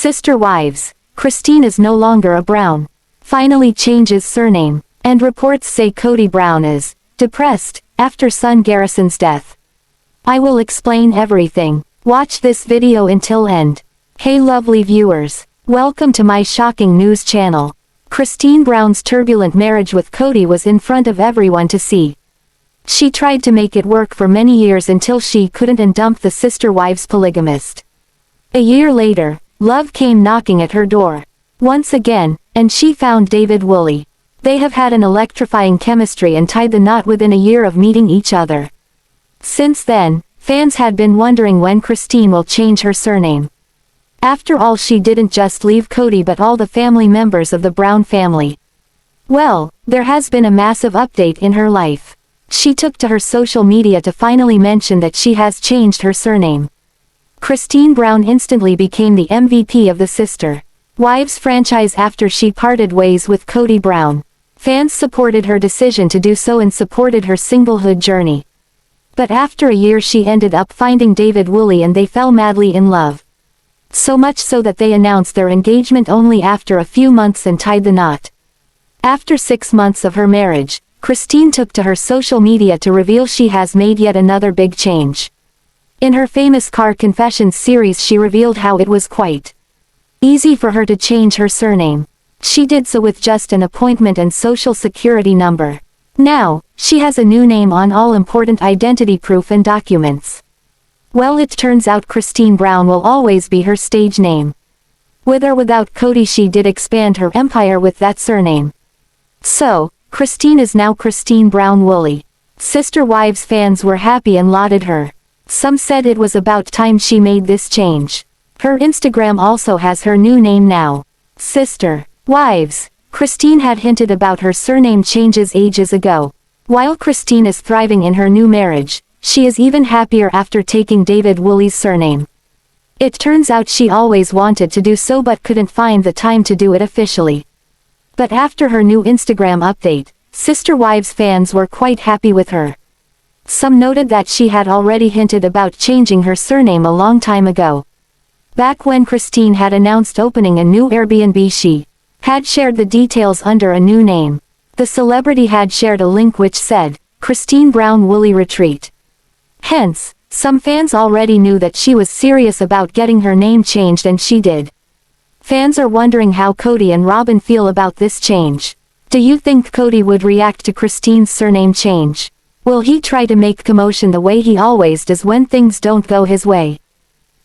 Sister wives, Christine is no longer a Brown. Finally changes surname, and reports say Kody Brown is depressed after son Garrison's death. I will explain everything. Watch this video until end. Hey lovely viewers, welcome to my shocking news channel. Christine Brown's turbulent marriage with Kody was in front of everyone to see. She tried to make it work for many years until she couldn't and dumped the sister wives polygamist. A year later, love came knocking at her door. Once again, and she found David Woolley. They have had an electrifying chemistry and tied the knot within a year of meeting each other. Since then, fans had been wondering when Christine will change her surname. After all, she didn't just leave Kody but all the family members of the Brown family. Well, there has been a massive update in her life. She took to her social media to finally mention that she has changed her surname. Christine Brown instantly became the MVP of the Sister Wives franchise after she parted ways with Kody Brown. Fans supported her decision to do so and supported her singlehood journey. But after a year she ended up finding David Woolley and they fell madly in love. So much so that they announced their engagement only after a few months and tied the knot. After 6 months of her marriage, Christine took to her social media to reveal she has made yet another big change. In her famous Car Confessions series she revealed how it was quite easy for her to change her surname. She did so with just an appointment and social security number. Now, she has a new name on all important identity proof and documents. Well, it turns out Christine Brown will always be her stage name. With or without Kody, she did expand her empire with that surname. So, Christine is now Christine Brown Woolley. Sister Wives fans were happy and lauded her. Some said it was about time she made this change. Her Instagram also has her new name now. Sister Wives. Christine had hinted about her surname changes ages ago. While Christine is thriving in her new marriage, she is even happier after taking David Woolley's surname. It turns out she always wanted to do so but couldn't find the time to do it officially. But after her new Instagram update, Sister Wives fans were quite happy with her. Some noted that she had already hinted about changing her surname a long time ago. Back when Christine had announced opening a new Airbnb, she had shared the details under a new name. The celebrity had shared a link which said, Christine Brown Woolley Retreat. Hence, some fans already knew that she was serious about getting her name changed, and she did. Fans are wondering how Kody and Robyn feel about this change. Do you think Kody would react to Christine's surname change? Will he try to make commotion the way he always does when things don't go his way?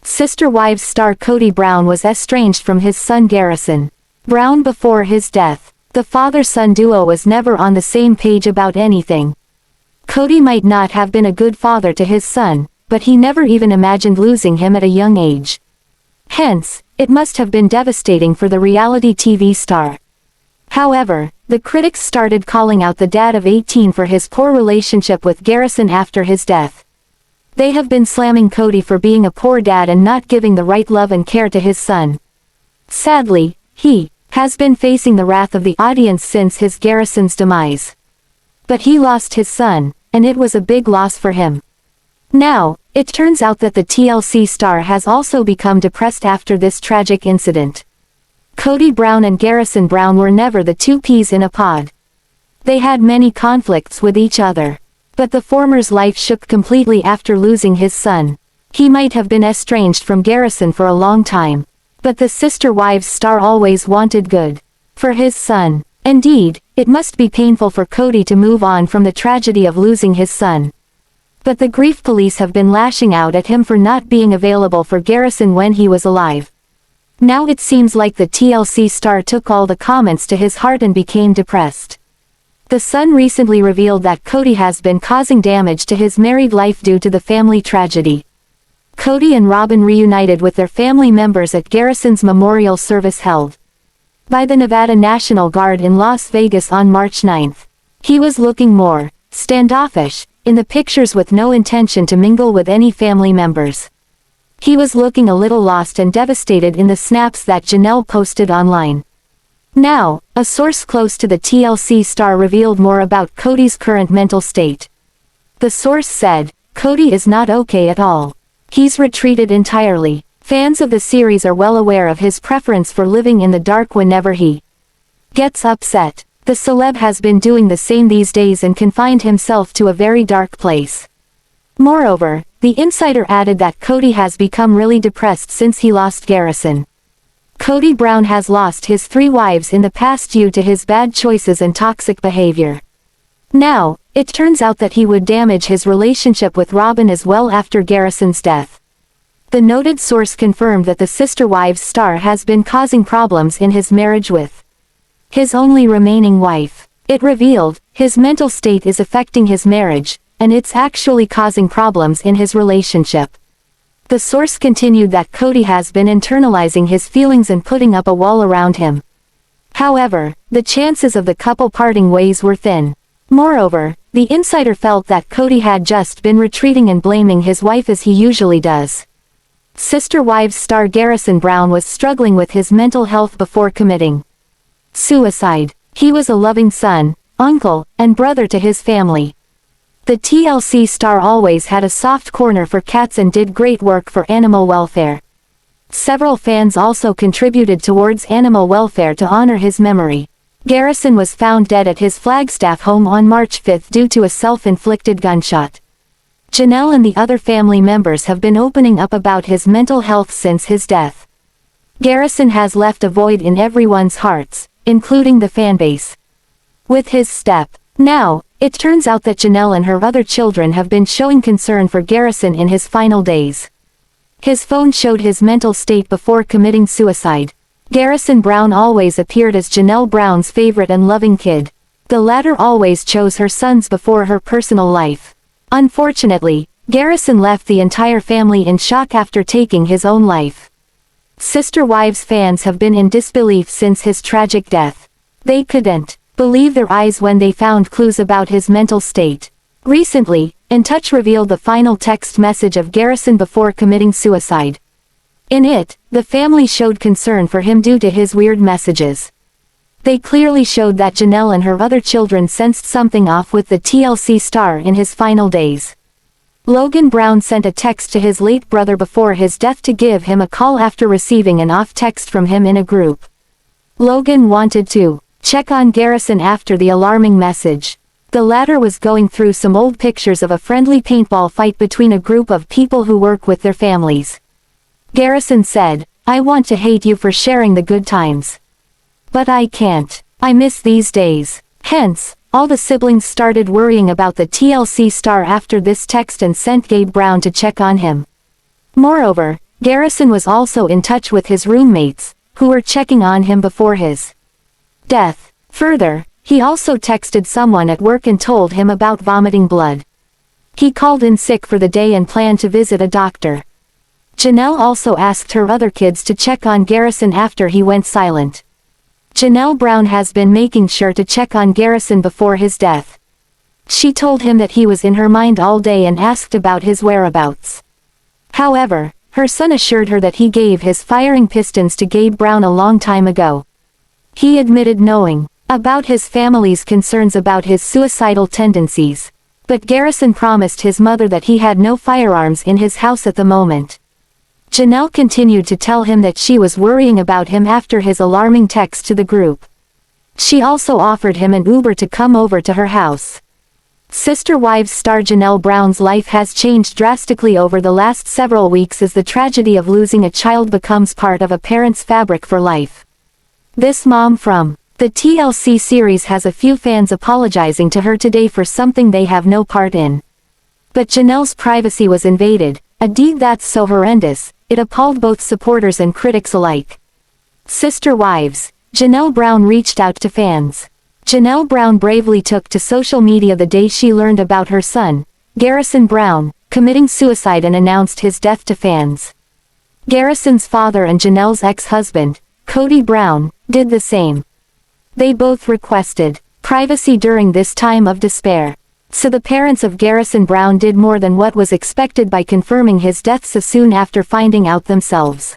Sister Wives star Kody Brown was estranged from his son Garrison Brown before his death. The father-son duo was never on the same page about anything. Kody might not have been a good father to his son, but he never even imagined losing him at a young age. Hence, it must have been devastating for the reality TV star. However, the critics started calling out the dad of 18 for his poor relationship with Garrison after his death. They have been slamming Kody for being a poor dad and not giving the right love and care to his son. Sadly, he has been facing the wrath of the audience since his Garrison's demise. But he lost his son, and it was a big loss for him. Now, it turns out that the TLC star has also become depressed after this tragic incident. Kody Brown and Garrison Brown were never the two peas in a pod. They had many conflicts with each other. But the former's life shook completely after losing his son. He might have been estranged from Garrison for a long time. But the Sister Wives star always wanted good for his son. Indeed, it must be painful for Kody to move on from the tragedy of losing his son. But the grief police have been lashing out at him for not being available for Garrison when he was alive. Now it seems like the TLC star took all the comments to his heart and became depressed. The Sun recently revealed that Kody has been causing damage to his married life due to the family tragedy. Kody and Robyn reunited with their family members at Garrison's memorial service held by the Nevada National Guard in Las Vegas on March 9. He was looking more standoffish in the pictures with no intention to mingle with any family members. He was looking a little lost and devastated in the snaps that Janelle posted online. Now, a source close to the TLC star revealed more about Kody's current mental state. The source said, Kody is not okay at all. He's retreated entirely Fans of the series are well aware of his preference for living in the dark whenever he gets upset. The celeb has been doing the same these days and confined himself to a very dark place. Moreover, the insider added that Kody has become really depressed since he lost Garrison. Kody Brown has lost his 3 wives in the past due to his bad choices and toxic behavior. Now, it turns out that he would damage his relationship with Robyn as well after Garrison's death. The noted source confirmed that the Sister Wives star has been causing problems in his marriage with his only remaining wife. It revealed, his mental state is affecting his marriage, and it's actually causing problems in his relationship. The source continued that Kody has been internalizing his feelings and putting up a wall around him. However, the chances of the couple parting ways were thin. Moreover, the insider felt that Kody had just been retreating and blaming his wife as he usually does. Sister Wives star Garrison Brown was struggling with his mental health before committing suicide. He was a loving son, uncle, and brother to his family. The TLC star always had a soft corner for cats and did great work for animal welfare. Several fans also contributed towards animal welfare to honor his memory. Garrison was found dead at his Flagstaff home on March 5 due to a self-inflicted gunshot. Janelle and the other family members have been opening up about his mental health since his death. Garrison has left a void in everyone's hearts, including the fanbase. With his step. Now, it turns out that Janelle and her other children have been showing concern for Garrison in his final days. His phone showed his mental state before committing suicide. Garrison Brown always appeared as Janelle Brown's favorite and loving kid. The latter always chose her sons before her personal life. Unfortunately, Garrison left the entire family in shock after taking his own life. Sister Wives fans have been in disbelief since his tragic death. They couldn't believe their eyes when they found clues about his mental state. Recently, In Touch revealed the final text message of Garrison before committing suicide. In it, the family showed concern for him due to his weird messages. They clearly showed that Janelle and her other children sensed something off with the TLC star in his final days. Logan Brown sent a text to his late brother before his death to give him a call after receiving an off text from him in a group. Logan wanted to check on Garrison after the alarming message. The latter was going through some old pictures of a friendly paintball fight between a group of people who work with their families. Garrison said, "I want to hate you for sharing the good times. But I can't. I miss these days." Hence, all the siblings started worrying about the TLC star after this text and sent Gabe Brown to check on him. Moreover, Garrison was also in touch with his roommates, who were checking on him before his death. Further, he also texted someone at work and told him about vomiting blood. He called in sick for the day and planned to visit a doctor. Janelle also asked her other kids to check on Garrison after he went silent. Janelle Brown has been making sure to check on Garrison before his death. She told him that he was in her mind all day and asked about his whereabouts. However, her son assured her that he gave his firing pistons to Gabe Brown a long time ago. He admitted knowing about his family's concerns about his suicidal tendencies. But Garrison promised his mother that he had no firearms in his house at the moment. Janelle continued to tell him that she was worrying about him after his alarming text to the group. She also offered him an Uber to come over to her house. Sister Wives star Janelle Brown's life has changed drastically over the last several weeks as the tragedy of losing a child becomes part of a parent's fabric for life. This mom from the TLC series has a few fans apologizing to her today for something they have no part in. But Janelle's privacy was invaded, a deed that's so horrendous, it appalled both supporters and critics alike. Sister Wives, Janelle Brown reached out to fans. Janelle Brown bravely took to social media the day she learned about her son, Garrison Brown, committing suicide and announced his death to fans. Garrison's father and Janelle's ex-husband, Kody Brown, did the same. They both requested privacy during this time of despair. So the parents of Garrison Brown did more than what was expected by confirming his death so soon after finding out themselves.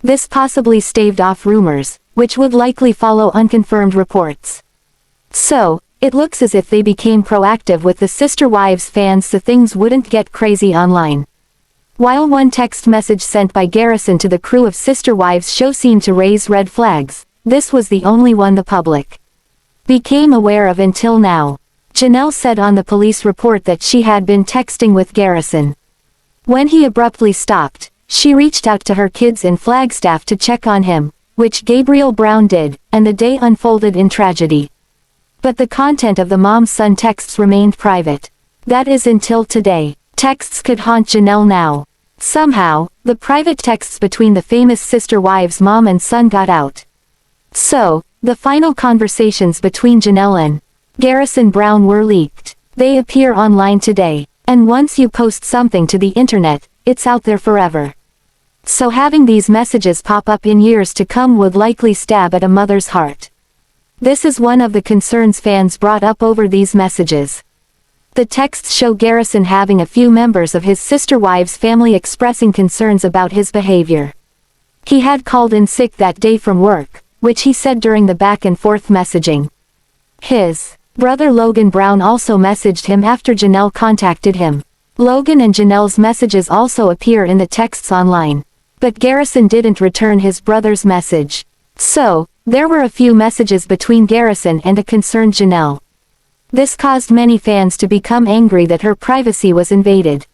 This possibly staved off rumors, which would likely follow unconfirmed reports. So, it looks as if they became proactive with the Sister Wives fans so things wouldn't get crazy online. While one text message sent by Garrison to the crew of Sister Wives show seemed to raise red flags, this was the only one the public became aware of until now. Janelle said on the police report that she had been texting with Garrison. When he abruptly stopped, she reached out to her kids in Flagstaff to check on him, which Gabriel Brown did, and the day unfolded in tragedy. But the content of the mom-son texts remained private. That is until today. Texts could haunt Janelle now. Somehow, the private texts between the famous Sister Wives mom and son got out. So, the final conversations between Janelle and Garrison Brown were leaked. They appear online today, and once you post something to the internet, it's out there forever. So having these messages pop up in years to come would likely stab at a mother's heart. This is one of the concerns fans brought up over these messages. The texts show Garrison having a few members of his Sister Wives family expressing concerns about his behavior. He had called in sick that day from work, which he said during the back-and-forth messaging. His brother Logan Brown also messaged him after Janelle contacted him. Logan and Janelle's messages also appear in the texts online. But Garrison didn't return his brother's message. So, there were a few messages between Garrison and a concerned Janelle. This caused many fans to become angry that her privacy was invaded.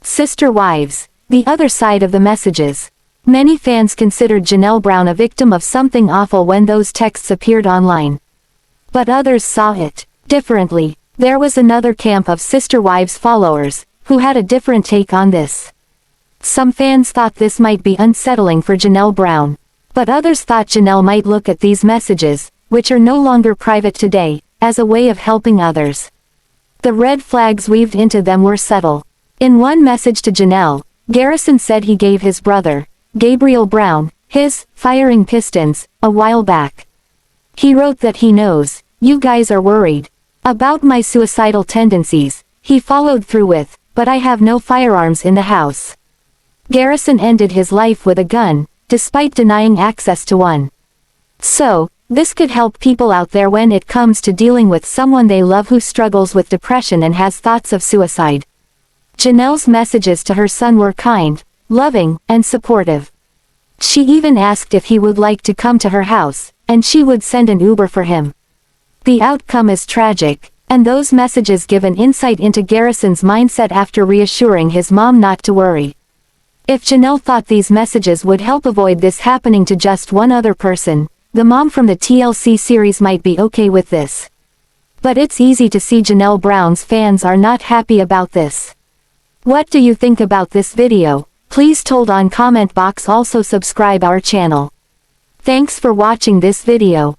Sister Wives, the other side of the messages. Many fans considered Janelle Brown a victim of something awful when those texts appeared online. But others saw it differently. There was another camp of Sister Wives followers, who had a different take on this. Some fans thought this might be unsettling for Janelle Brown. But others thought Janelle might look at these messages, which are no longer private today, as a way of helping others. The red flags weaved into them were subtle. In one message to Janelle, Garrison said he gave his brother, Gabriel Brown, his firing pistons a while back. He wrote that he knows, you guys are worried about my suicidal tendencies. He followed through with, but I have no firearms in the house. Garrison ended his life with a gun, despite denying access to one. So, this could help people out there when it comes to dealing with someone they love who struggles with depression and has thoughts of suicide. Janelle's messages to her son were kind, loving, and supportive. She even asked if he would like to come to her house, and she would send an Uber for him. The outcome is tragic, and those messages give an insight into Garrison's mindset after reassuring his mom not to worry. If Janelle thought these messages would help avoid this happening to just one other person, the mom from the TLC series might be okay with this. But it's easy to see Janelle Brown's fans are not happy about this. What do you think about this video? Please told on comment box, also subscribe our channel. Thanks for watching this video.